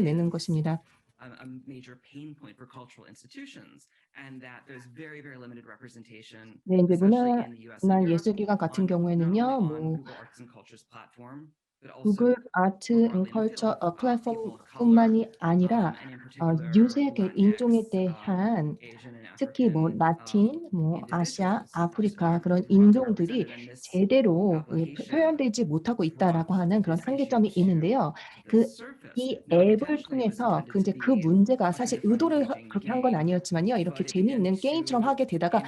결론을 내는 것입니다. a major pain point for cultural institutions, and that there's very, very limited representation, 네, 이제 especially in the US and 문화나 Europe, 예술기관 같은 not only 경우에는요, on 뭐 Google Arts and Culture's platform, but 구글 also 아트 more 앤 broadly in the 컬처 field, people of color, 플랫폼뿐만이 아니라 and in particular 유색의 인종에 Latinx, 대한 Asian and 특히 뭐 African 라틴, 뭐 아시아, individuals 아프리카 are 그런 underrepresented 인종들이 in this 제대로 application. 표현되지 못하고 Brought 있다라고 하는 그런 this issue 한계점이 to 있는데요. the 그 surface. 이 Not 앱을 intentionally, it was 통해서 intended to 인제 그 be 문제가 a kind 사실 of fun, 의도를 engaging 그렇게 한 건 game, 아니었지만요. 이렇게 but it began 재미있는 게임처럼 to 하게 되다가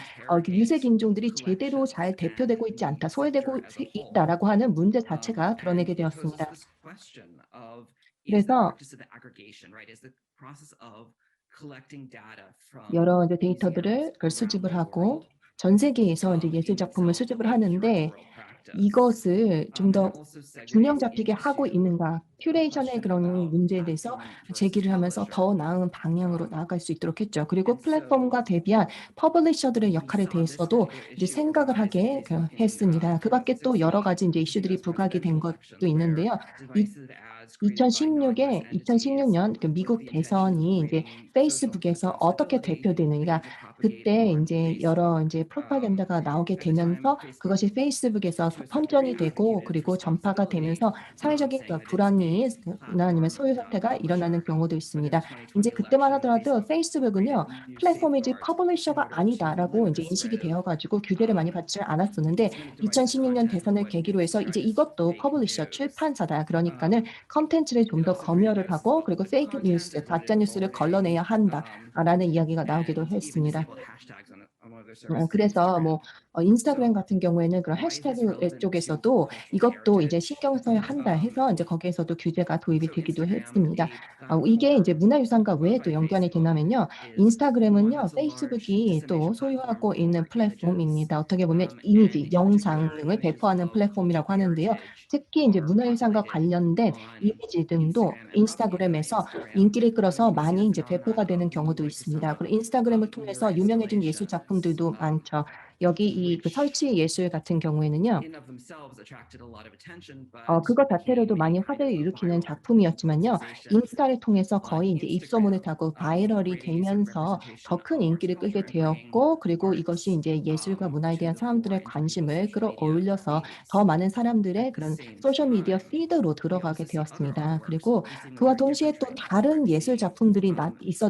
유색 interrogate 인종들이 제대로 collections 잘 and 대표되고 있지 않다, the sector 소외되고 as a whole. 있다라고 하는 문제 자체가 And 드러내게 it poses 되었습니다. this question of, is the 그래서 practice of aggregation, right? Is the process of collecting data from 여러 이제 데이터들을 museums around 수집을 the 하고 world 전 세계에서 이제 예술 in 작품을 itself 수집을 a first 하는데 world practice? 이것을 좀 And it 더 also 균형 segues 잡히게 하고 into 있는가, a 큐레이션의 question 그런 about 문제에 대해서 platform versus 제기를 하면서 publisher. 더 나은 방향으로 나아갈 수 있도록 했죠. 그리고 And so 플랫폼과 대비한 퍼블리셔들의 we 역할에 saw this 대해서도 particular 이제 issue 생각을 arise 하게 based in 했습니다. 그 밖에 또 여러 2016 가지 이제 with the 이슈들이 US 부각이 된 presidential 것도 elections, where 있는데요. 이 divisive ads created by non-US 2016에 entities 2016년 그 with 미국 the intention of 대선이 이제 creating social 페이스북에서 어떻게 responsibility 대표되느냐, began to propagate 그때 on 인제 여러 Facebook. 인제 프로파간다가 나오게 At the time, 되면서 Facebook, 그것이 페이스북에서 to a certain 선전이 degree, 되고 abdicated its 그리고 전파가 responsibility, 되면서 not 사회적인 saying that it's 불안이 a 나 아니면 platform, 소요 not a 사태가 일어나는 publisher. 경우도 But in the 있습니다. 인제 2020 그때만 election, 하더라도 Facebook 페이스북은요, created new 플랫폼이지 safeguards in 퍼블리셔가 order to 아니다라고 limit 인제 the spread 인식이 of 되어 가지고 규제를 많이 받지 않았었는데 this limit divisive 2016년 content and 대선을 what 계기로 해서 이제 described as 이것도 fake 퍼블리셔, news. 출판사다. 그러니까는 컨텐츠를 좀 It 더 also 검열을 reduced 하고 그리고 the 페이크 content, 뉴스, it put 가짜 it 뉴스를 away, 걸러내야 한다라는 이야기가 나오기도 and even 했습니다. disabled hashtags on one of their services, 그래서 Instagram. 뭐 인스타그램 So 같은 경우에는 그런 why is this 해시태그 relevant to 쪽에서도 cultural 이것도 이제 heritage? 신경 써야 한다 해서 인제 거기에서도 규제가 도입이 So 되기도 Instagram, 했습니다. a 이게 platform 인제 문화유산과 왜 owned by 또 연관이 Facebook, 되냐면요. is one 인스타그램은요, that's a large 페이스북이 또 dissemination platform 소유하고 있는 for images, 플랫폼입니다. 어떻게 보면 and 이미지, in 영상 particular, 등을 images 배포하는 of cultural 플랫폼이라고 하는데요. heritage 특히 인제 are 문화유산과 populated 관련된 on 이미지 등도 Instagram as well. So 인스타그램에서 anti-Instagram, 인기를 끌어서 we see 많이 the 인제 phenomenon 배포가 of 되는 new 경우도 ways 있습니다. of 그리고 인스타그램을 newer 통해서 유명해진 예술 installations, 작품들도 많죠. 여기 이 그 which 설치 예술 같은 경우에는요. in of themselves attracted a lot of attention, but 그것 자체로도 became a 많이 kind 화제를 of a 일으키는 viral 작품이었지만요. sensations 인스타를 통해서 on 거의 인제 입소문을 Instagram, 타고 바이럴이 creating a sort of 되면서 더 representation 큰 of arts 인기를 끌게 culture and bringing 되었고 그리고 이것이 arts 인제 예술과 문화에 to 대한 the fore 사람들의 into people's 관심을 social media 끌어올려서 더 feeds. 많은 At 사람들의 the 그런 same 소셜 미디어 time, 피드로 we 들어가게 also see other 되었습니다. artworks 그리고 releasing with 그와 very 동시에 different 또 trademarks where 다른 we 예술 see 작품들이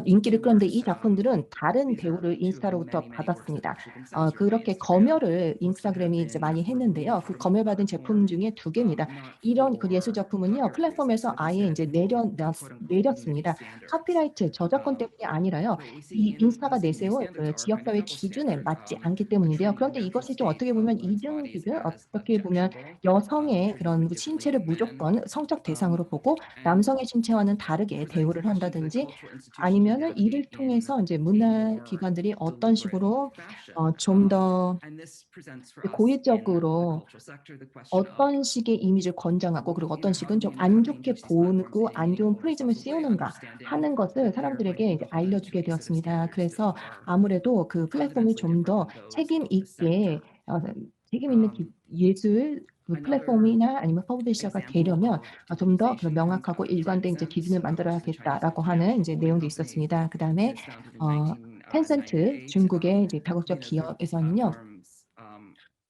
인기를 two 끌었는데 이 works. 작품들은 다른 These are 대우를 two of the 인스타로부터 many, many works that have 받았습니다. actually been censored by 그렇게 Instagram. 검열을 Works that have 인스타그램이 이제 been 많이 removed 했는데요. 그 from the 검열받은 제품 platform, 중에 2개입니다. not 이런 그 예술 for 작품은요, copyright reasons, 플랫폼에서 but 아예 instead 인제 for quote unquote community 내렸습니다. standards. 카피라이트, 저작권 때문이 아니라요. So what we see 이 in 인스타가 these community 내세운 standards 그 are kind of 지역사회 double 기준에 standards. 맞지 않기 A 때문인데요. treating the 그런데 natural 이것이 좀 state 어떻게 of 보면 women's bodies 이중기준, as 어떻게 보면 objectionable, 여성의 treating them 그런 differently 신체를 than men, 무조건 성적 대상으로 보고 and 남성의 신체와는 다르게 presents the 대우를 question to the 한다든지 cultural institutions to 아니면은 이를 navigate in 통해서 인제 a 문화 more 기관들이 어떤 deliberate 식으로 fashion. 좀 더 And this presents for us in the 고의적으로 cultural sector the question of, 어떤 식의 이미지를 권장하고 그리고 어떤 how do 식은 we 좀 안 engage 좋게 these platforms 보고 in a 안 좋은 meaningful, 프리즘을 responsible way, 씌우는가 understanding 하는 것을 that they are bringing 사람들에게 이제 people up to 알려주게 a set of 되었습니다. standards that 그래서 are 아무래도 그 플랫폼이 fundamentally 좀 different 더 than those 책임 of the 있게 sector. 책임 있는 예술 그 Another 플랫폼이나 아니면 퍼블리셔가 example 되려면 of 좀 더 그런 digitization comes 명확하고 out of 일관된 이제 기준을 Tencent, which is a Chinese 만들어야겠다라고 하는 financial 이제 holding 내용도 company. 있었습니다. It 그다음에 was founded in 텐센트 1998. 중국의 이제 다국적 The 기업에서는요. platforms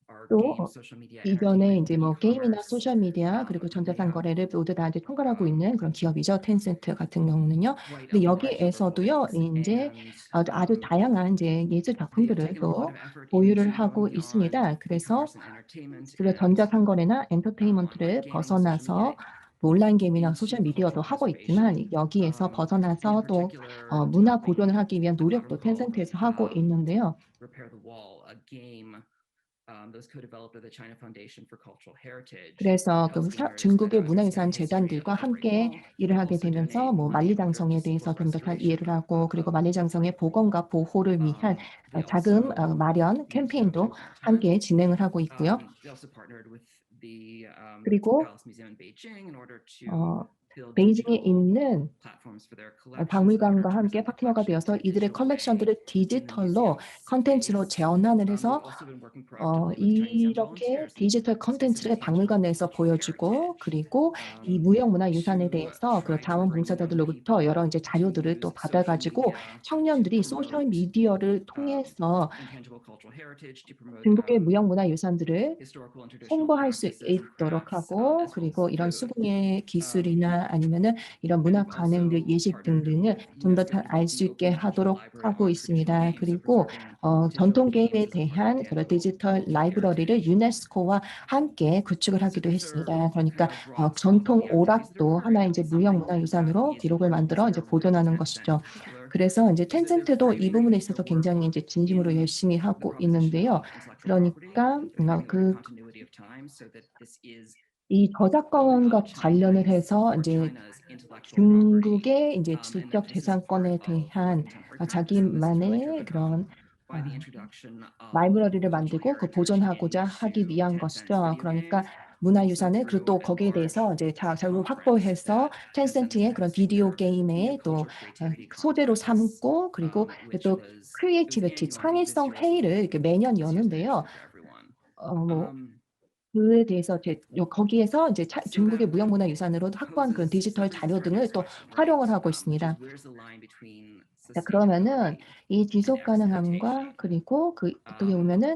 are 또 game, social media, 이전에 entertainment, 인제 뭐 게임이나 e-commerce, 소셜 미디어 그리고 and they 전자상 have 거래를 모두 다 이제 총괄하고 있는 그런 기업이죠. 텐센트 같은 경우는요. quite a 근데 large number of 여기에서도요. holdings, 인제 and 아주 다양한 인제 예술 they have 작품들을 taken a lot 또 of effort 보유를 into going 하고 beyond 있습니다. 그래서 e-commerce and entertainment 그리고 and 전자상거래나 online 엔터테인먼트를 gaming and social media 벗어나서 뭐 온라인 게임이나 소셜 into 미디어도 cultural 하고 있지만 preservation. 여기에서 In 벗어나서 또 particular, 문화 보존을 developing 하기 위한 a 노력도 protocol 텐센트에서 하고 있는데요. Repair the Wall, a game that was co-developed with the China Foundation for Cultural Heritage. 그래서 Helps gamers better 중국의 understand 문화유산 the history of 재단들과 the Great 함께 Wall, 일을 but 하게 also 되면서 donate 뭐 money in order to 만리장성에 대해서 support 좀 더 잘 이해를 restoration 하고 그리고 of the 만리장성의 Great Wall. 복원과 보호를 위한 They 자금 also 마련 reached out 캠페인도 to Content. 함께 진행을 하고 있고요. They also partnered with the 그리고 Palace Museum in Beijing in order to 어 build 베이징에 digital 있는 platforms for their collections, 박물관과 literature 함께 for their 파트너가 되어서 collections in a 이들의 digital way 컬렉션들을 in the 디지털로 museum 컨텐츠로 space. 재현환을 We've 해서 also been working proactively with Chinese young 이렇게 volunteers in 디지털 space of 컨텐츠를 박물관 intangible 내에서 cultural 보여주고 heritage, 그리고 이 무형문화유산에 to 대해서 그 try to bring young 자원봉사자들로부터 people 여러 이제 to 자료들을 또 use social 받아가지고 media to 청년들이 소셜 promote 미디어를 통해서 intangible cultural heritage, to promote 중국의 무형문화유산들을 historical and traditional 홍보할 수 practices and 있도록 crafts, 하고 as well as 그리고 이런 food. 수공예 Um, 기술이나 아니면은 이런 문화 and we've 관행들, also 예식 partnered 등등을 with 좀 더 UNESCO 잘 to 알 build 수 the 있게 Open Digital 하도록 Library 하고 on traditional 있습니다. games, so 그리고 preserving digital 전통 게임에 games as a part of 대한 그런 intangible 디지털 cultural 라이브러리를 heritage. 유네스코와 함께 구축을 So 하기도 those are 했습니다. 그러니까 kind of broad swath of 전통 the activities that are 오락도 occurring, 하나의 but 이제 something that 무형문화유산으로 is 기록을 important to 만들어 이제 consider related to 보존하는 Tencent in 것이죠. particular 그래서 이제 is that they're 텐센트도 이 부분에 framing 있어서 their 굉장히 work 이제 진심으로 in 열심히 the 하고 proposition 있는데요. of intellectual property. 그러니까 They're framing their 그 continuity of time so that this is 이 저작권과 blockchain 관련을 rights 해서 for 이제 China's intellectual property, 중국의 이제 and that 지적 this is part 재산권에 of our 대한 contemporary practice, and this is really 자기만의 driven 그런 by the introduction of 라이브러리를 cultural 만들고 그 heritage 보존하고자 하기 into 위한 Tencent's 것이죠. video 그러니까 game, but also 문화유산을 그리고 through 또 a 거기에 large 대해서 이제 자료를 conference 확보해서 that Tencent 텐센트의 그런 hosts, 비디오 their New 게임의 또 Culture Creativity 소재로 Conference, 삼고 그리고 which 또 it was 크리에이티비티, annual. I think this 창의성 year was the 회의를 이렇게 14th. 매년 This year's very 여는데요. different for everyone. 뭐 그에 대해서 이제 거기에서 이제 So 중국의 that 무형문화유산으로 확보한 그런 poses 디지털 this very 자료등을 next 또 question, right? 활용을 하고 Which is 있습니다. where's the line between 자, 그러면은 sustainability 이 지속 and 가능함과 exploitation? 그리고 그 어떻게 보면은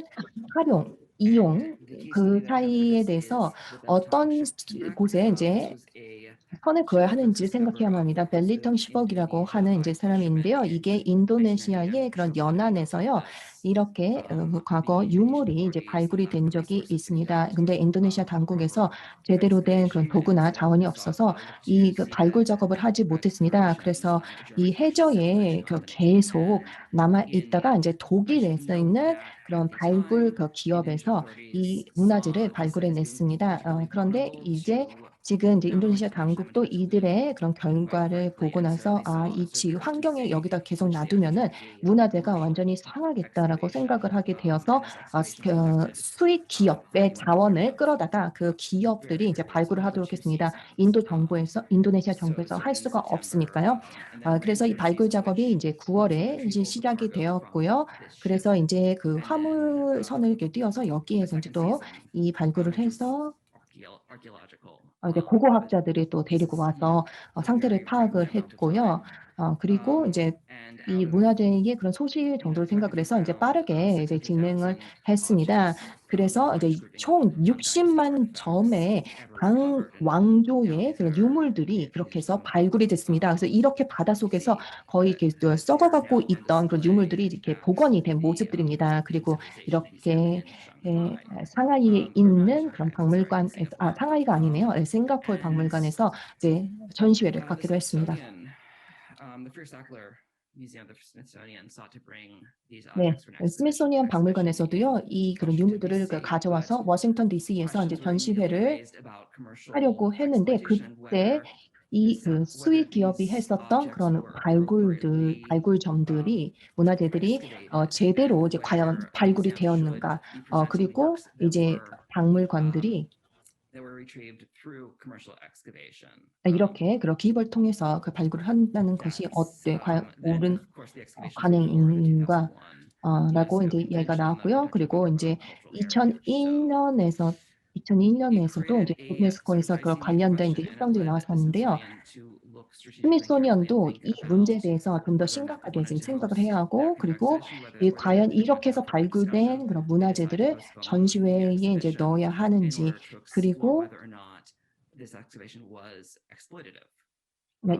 활용, 이용 The case 그 study that I have for 사이에 this 대해서 is the Bellton 어떤 Shipwreck. 곳에 This 이제 was a 선을 그어야 ship that was 하는지를 discovered 생각해야만 off the 합니다. coast 벨리턴 of 슈벅이라고 Indonesia 하는 by 이제 fishermen 사람인데요. in 이게 1999 인도네시아의 그런 from flooding 연안에서요. Olympus. 이렇게 과거 The Indonesian 유물이 이제 authorities 발굴이 lacked 된 the 적이 resources to 있습니다. conduct 근데 인도네시아 당국에서 proper 제대로 된 그런 excavation, and 도구나 instead 자원이 sought 없어서 looked 이 to 발굴 seabed 작업을 하지 못했습니다. explorations 그래서 in a 이 German-British 해저에 exploration 그 combination. 계속 And 남아 in 있다가 이제 I should 독일에서 note 있는 that 그런 at the 발굴 time, 그 Indonesian 기업에서 이 authorities 문화재를 saw the site 발굴해 as being 냈습니다. particularly 그런데 vulnerable 이제 to 지금 이제 mineral 인도네시아 exploration, 당국도 which was polluting 이들의 그런 quite 결과를 frankly. 보고 And so 나서 they saw 이 a 지 surface 환경에 urgency, 여기다 계속 which they 놔두면은 effectively 문화재가 완전히 marshaled 상하겠다라고 생각을 excavation. 하게 되어서 And this excavation conducted 수익 기업의 according to 자원을 their 끌어다가 그 very, 기업들이 이제 very 발굴을 하도록 well-researched 했습니다. seasons. 인도네시아 So 정부에서 할 starting in 수가 September, 없으니까요. and then when 그래서 이 their 발굴 season, 작업이 which 이제 most of their 9월에 이제 people will 시작이 cargo from 되었고요. this ship, 그래서 이제 그 and then 화물선을 이렇게 띄어서 the 여기에서 이제 second 또 season, 이 발굴을 which was 해서 archaeological. 이제 But 고고학자들이 또 this 데리고 is, 와서 a 상태를 very, very 파악을 limited amount of time. 했고요. 그리고 이제 And 이 out of 문화재의 그런 소실 정도를 생각을 해서 이제 빠르게 이제 진행을 650,000 했습니다. objects from 그래서 large 이제 excavating 총 dynasty 60만 artifacts 점의 ever recovered. And now 왕조의 these 그런 are 유물들이 그렇게 해서 some 발굴이 of 됐습니다. 그래서 이렇게 바닷속에서 see 거의 that 이렇게 are 썩어갖고 now on 있던 그런 display 유물들이 이렇게 at 복원이 된 the 모습들입니다. Beijing 그리고 Civilization Museum 이렇게 in Shanghai. 상하이에 Or 있는 그런 sorry, in 박물관에서, Singapore. 상하이가 아니네요. 싱가포르 And 박물관에서 이제 전시회를 the 갖기로 했습니다. Smithsonian, the Fierce-Sackler Museum of the Smithsonian sought to bring these 네, objects for an 스미소니언 exhibition 박물관에서도요, 이 그런 Washington, 유물들을 D.C., 가져와서 but 워싱턴 DC에서 이제 questions were immediately 전시회를 raised about commercial 하려고 했는데 exploitation and 그때 whether 그 수익 기업이 these 했었던 objects 그런 were appropriately 발굴점들이 문화재들이 excavated 제대로 and 이제 과연 whether a 발굴이 museum should 되었는가, be presenting 그리고 works 이제 박물관들이 that were retrieved through commercial excavation. 이렇게 그런 기업을 통해서 그 발굴을 한다는 것이 과연 Then, 옳은 of course, the excavations before in 관행인가 2001. 라고 UNESCO 이제 이야기가 Convention on the 나왔고요. Protection 그리고 of 이제 Cultural Heritage. So 2001년에서도 이제 it created 유네스코에서 a 그 sort of dicey 관련된 이제 question, and it 협정들이 led the 나왔었는데요. Smithsonian to look strategically and carefully and 스미소니언도 think 이 문제에 about 대해서 좀 더 whether or not they 심각하게 wanted 지금 to 생각을 host 해야 that 하고, kind of 그리고 exhibition, whether 이 they wanted 과연 to, 이렇게 해서 after a discussion, 발굴된 그런 decide to 문화재들을 postpone the 전시회에 이제 exhibition 넣어야 in 하는지, order to explore 그리고 whether or not this excavation was exploitative.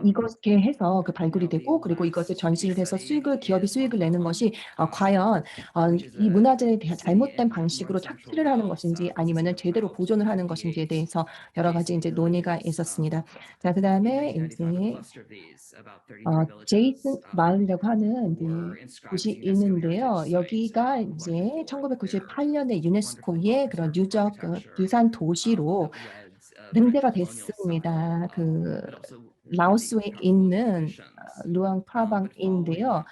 이렇게 해서 그 발굴이 Now, the 되고, 그리고 이것을 last 전시를 case 해서 study 기업이 is 수익을 내는 Guangdong, 것이 과연 which is 이 a 문화재에 대한 city 잘못된 in 방식으로 north-central 착취를 하는 Laos, 것인지 아니면은 consisting of 제대로 about 보존을 하는 것인지에 58 대해서 여러 가지 이제 basic 논의가 villages. 있었습니다. 자, In 그다음에 1995, a 이제 cluster of these, about 33 제이슨 villages, 마을이라고 하는 were 이제 inscribed 곳이 as UNESCO 있는데요. heritage sites 여기가 along 이제 their 1998년에 wonderfully 유네스코의 그런 well-preserved architecture 유산 도시로 that weds French 등재가 colonial style, 됐습니다. 그 but also really 라오스에 powerful 있는 exhibitions. 루앙 But following 프라방인데요.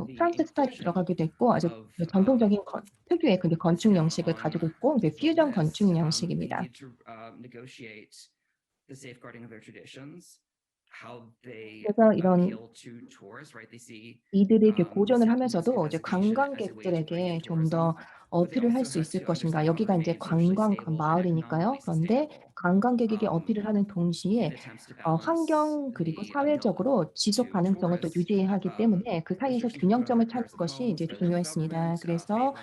the 프랑스 스타일이 inclusion 들어가게 됐고 아주 of 전통적인 특유의 그 건축 Museum 양식을 on 가지고 있고 이제 the 퓨전 list, 건축 they 양식입니다. need to negotiate the safeguarding of their traditions 그래서 이런 이들이 이렇게 보존을 하면서도 이제 관광객들에게 좀 더 어필을 할 수 있을 것인가. 여기가 인제 관광 마을이니까요. 그런데 관광객에게 어필을 하는 동시에 환경 그리고 사회적으로 지속 가능성을 또 유지하기 때문에 그 사이에서 균형점을 찾는 것이 이제 중요했습니다. 그래서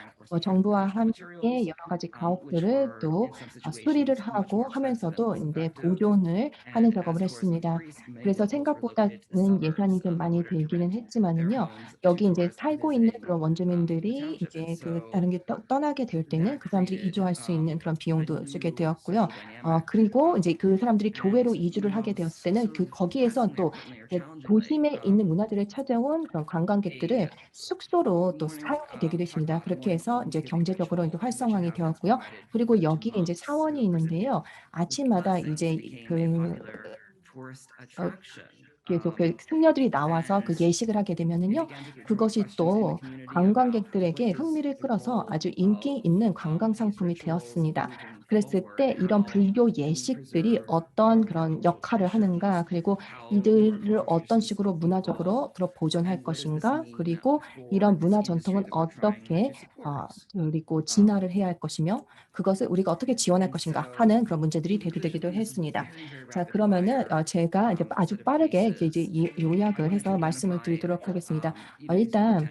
정부와 함께 여러 가지 가옥들을 또 수리를 하고 하면서도 인제 보존을 하는 작업을 했습니다. 그래서 생각보다는 예산이 좀 많이 들기는 했지만은요. 여기 인제 살고 있는 그런 원주민들이 이제 그 다른 게 떠나게 될 때는 그 사람들이 이주할 수 있는 그런 비용도 쓰게 되었고요. 그리고 이제 그 사람들이 교외로 이주를 하게 되었을 때는 거기에서 또 이제 도심에 있는 문화들을 찾아온 그런 관광객들을 숙소로 또 사용이 되기도 했습니다. 그렇게 해서 인제 경제적으로 인제 활성화가 되었고요. 그리고 여기에 인제 사원이 있는데요. 아침마다 이제 어 계속 그 승려들이 나와서 그 예식을 하게 되면은요. 그것이 또 관광객들에게 흥미를 끌어서 아주 인기 있는 관광 상품이 되었습니다. 그랬을 때 이런 불교 예식들이 어떤 그런 역할을 하는가, 그리고 이들을 어떤 식으로 문화적으로 보존할 것인가, 그리고 이런 문화 전통은 어떻게 그리고 진화를 해야 할 것이며 그것을 우리가 어떻게 지원할 것인가 하는 그런 문제들이 대두되기도 했습니다. 자, 그러면은 제가 이제 아주 빠르게 이제 요약을 해서 말씀을 드리도록 하겠습니다. 일단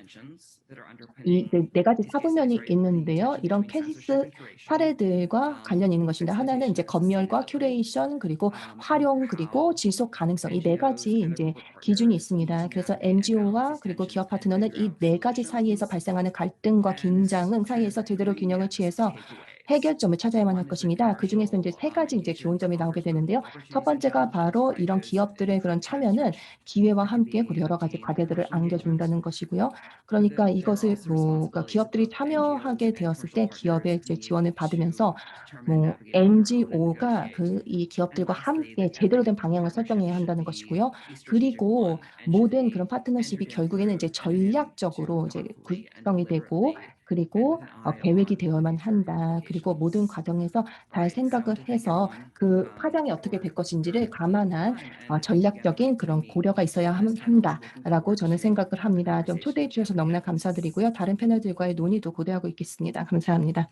이 네 가지 사분면이 있는데요. 이런 케이스 사례들과 관련이 있는 것입니다. 하나는 이제 검열과 큐레이션 그리고 활용 그리고 지속 가능성, 이 네 가지 인제 기준이 있습니다. 그래서 NGO와 그리고 기업 파트너는 이 네 가지 사이에서 발생하는 갈등과 긴장은 사이에서 제대로 균형을 취해서 해결점을 찾아야만 할 것입니다. 그중에서 인제 세 가지 인제 교훈점이 나오게 되는데요. 첫 번째가 바로 이런 기업들의 그런 참여는 기회와 함께 그 여러 가지 과제들을 안겨준다는 것이고요. 그러니까 이것을 그러니까 기업들이 참여하게 되었을 때 기업의 이제 지원을 받으면서 NGO가 이 기업들과 함께 제대로 된 방향을 설정해야 한다는 것이고요. 그리고 모든 그런 파트너십이 결국에는 이제 전략적으로 이제 구성이 되고 그리고 계획이 되어야만 한다. 그리고 모든 과정에서 잘 생각을 해서 그 파장이 어떻게 될 것인지를 감안한 전략적인 그런 고려가 있어야 한다라고 저는 생각을 합니다. 좀 초대해 주셔서 너무나 감사드리고요. 다른 패널들과의 논의도 고대하고 있겠습니다. 감사합니다.